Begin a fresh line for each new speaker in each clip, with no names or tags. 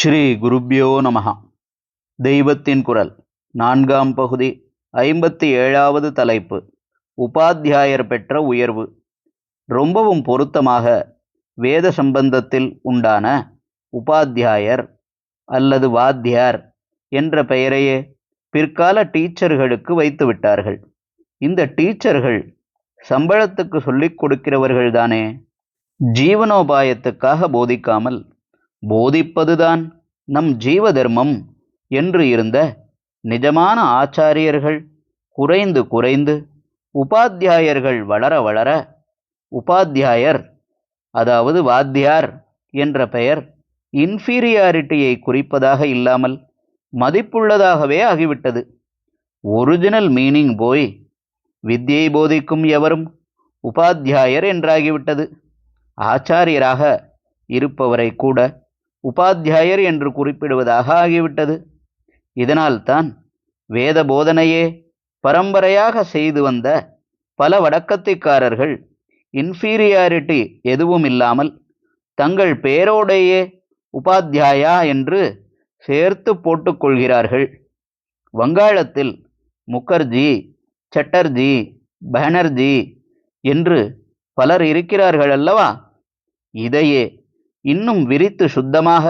ஸ்ரீ குருப்யோ நமஹ. தெய்வத்தின் குரல் நான்காம் பகுதி 57வது தலைப்பு. உபாத்தியாயர் பெற்ற உயர்வு. ரொம்பவும் பொருத்தமாக வேத சம்பந்தத்தில் உண்டான உபாத்தியாயர் அல்லது வாத்தியார் என்ற பெயரையே பிற்கால டீச்சர்களுக்கு வைத்து விட்டார்கள். இந்த டீச்சர்கள் சம்பளத்துக்கு சொல்லிக் கொடுக்கிறவர்கள்தானே. ஜீவனோபாயத்துக்காக போதிக்காமல் போதிப்பதுதான் நம் ஜீவ தர்மம் என்று இருந்த நிஜமான ஆச்சாரியர்கள் குறைந்து குறைந்து உபாத்தியாயர்கள் வளர வளர உபாத்தியாயர் அதாவது வாத்தியார் என்ற பெயர் இன்ஃபீரியாரிட்டியை குறிப்பதாக இல்லாமல் மதிப்புள்ளதாகவே ஆகிவிட்டது. ஒரிஜினல் மீனிங் போய் வித்யை போதிக்கும் எவரும் உபாத்தியாயர் என்றாகிவிட்டது. ஆச்சாரியராக இருப்பவரை கூட உபாத்தியாயர் என்று குறிப்பிடுவதாக ஆகிவிட்டது. இதனால்தான் வேத போதனையே பரம்பரையாக செய்து வந்த பல வடக்கத்திக்காரர்கள் இன்ஃபீரியாரிட்டி எதுவும் இல்லாமல் தங்கள் பேரோடையே உபாத்தியாயா என்று சேர்த்து போட்டுக்கொள்கிறார்கள். வங்காளத்தில் முகர்ஜி, சட்டர்ஜி, பானர்ஜி என்று பலர் இருக்கிறார்கள் அல்லவா. இதையே இன்னும் விரித்து சுத்தமாக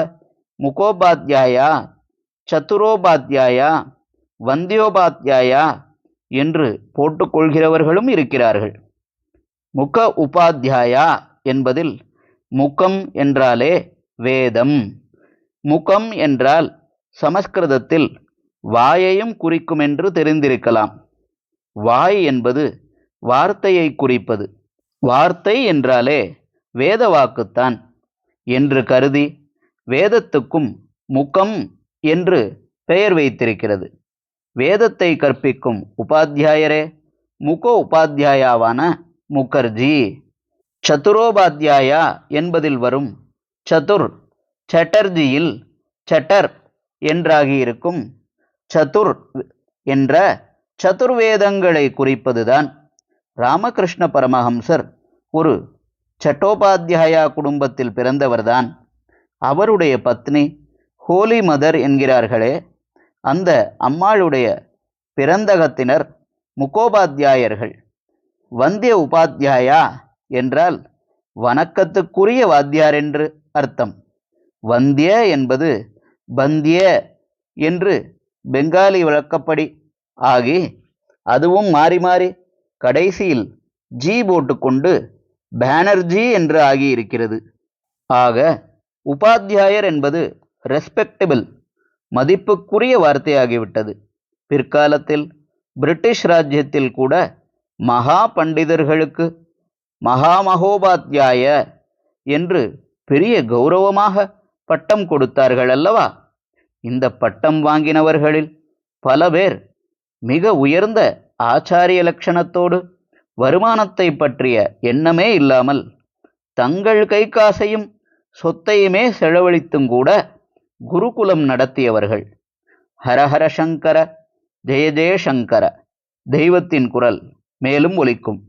முகோபாத்தியாயா, சத்துரோபாத்தியாயா, வந்தியோபாத்தியாயா என்று போட்டுக்கொள்கிறவர்களும் இருக்கிறார்கள். முக உபாத்தியாயா என்பதில் முகம் என்றாலே வேதம், முகம் என்றால் சமஸ்கிருதத்தில் வாயையும் குறிக்கும் என்று தெரிந்திருக்கலாம். வாய் என்பது வார்த்தையை குறிப்பது. வார்த்தை என்றாலே வேத வாக்குத்தான் என்று கருதி வேதத்துக்கும் முகம் என்று பெயர் வைத்திருக்கிறது. வேதத்தை கற்பிக்கும் உபாத்தியாயரே முக உபாத்தியாயாவான முகர்ஜி. சத்துரோபாத்தியாயா என்பதில் வரும் சதுர் சட்டர்ஜியில் சட்டர் என்றாகியிருக்கும் சதுர் என்ற சதுர்வேதங்களை குறிப்பதுதான். ராமகிருஷ்ண பரமஹம்சர் ஒரு சட்டோபாத்தியாயா குடும்பத்தில் பிறந்தவர்தான். அவருடைய பத்னி ஹோலி மதர் என்கிறார்களே, அந்த அம்மாளுடைய பிறந்தகத்தினர் முகோபாத்தியாயர்கள். வந்திய உபாத்தியாயா என்றால் வணக்கத்துக்குரிய வாத்தியார் என்று அர்த்தம். வந்திய என்பது பந்திய என்று பெங்காலி வழக்கப்படி ஆகி அதுவும் மாறி மாறி கடைசியில் ஜி போட்டுக்கொண்டு பானர்ஜி என்று ஆகியிருக்கிறது. ஆக உபாத்தியாயர் என்பது ரெஸ்பெக்டபிள், மதிப்புக்குரிய வார்த்தையாகிவிட்டது. பிற்காலத்தில் பிரிட்டிஷ் ராஜ்யத்தில் கூட மகா பண்டிதர்களுக்கு மகாமகோபாத்தியாய என்று பெரிய கௌரவமாக பட்டம் கொடுத்தார்கள் அல்லவா. இந்த பட்டம் வாங்கினவர்களில் பல பேர் மிக உயர்ந்த ஆச்சாரிய லட்சணத்தோடு வருமானத்தை பற்றிய எண்ணமே இல்லாமல் தங்கள் கை காசையும் சொத்தையுமே செலவழித்தும் கூட குருகுலம் நடத்தியவர்கள். ஹரஹர சங்கர, ஜெய ஜெய சங்கர. தெய்வத்தின் குரல் மேலும் ஒலிக்கும்.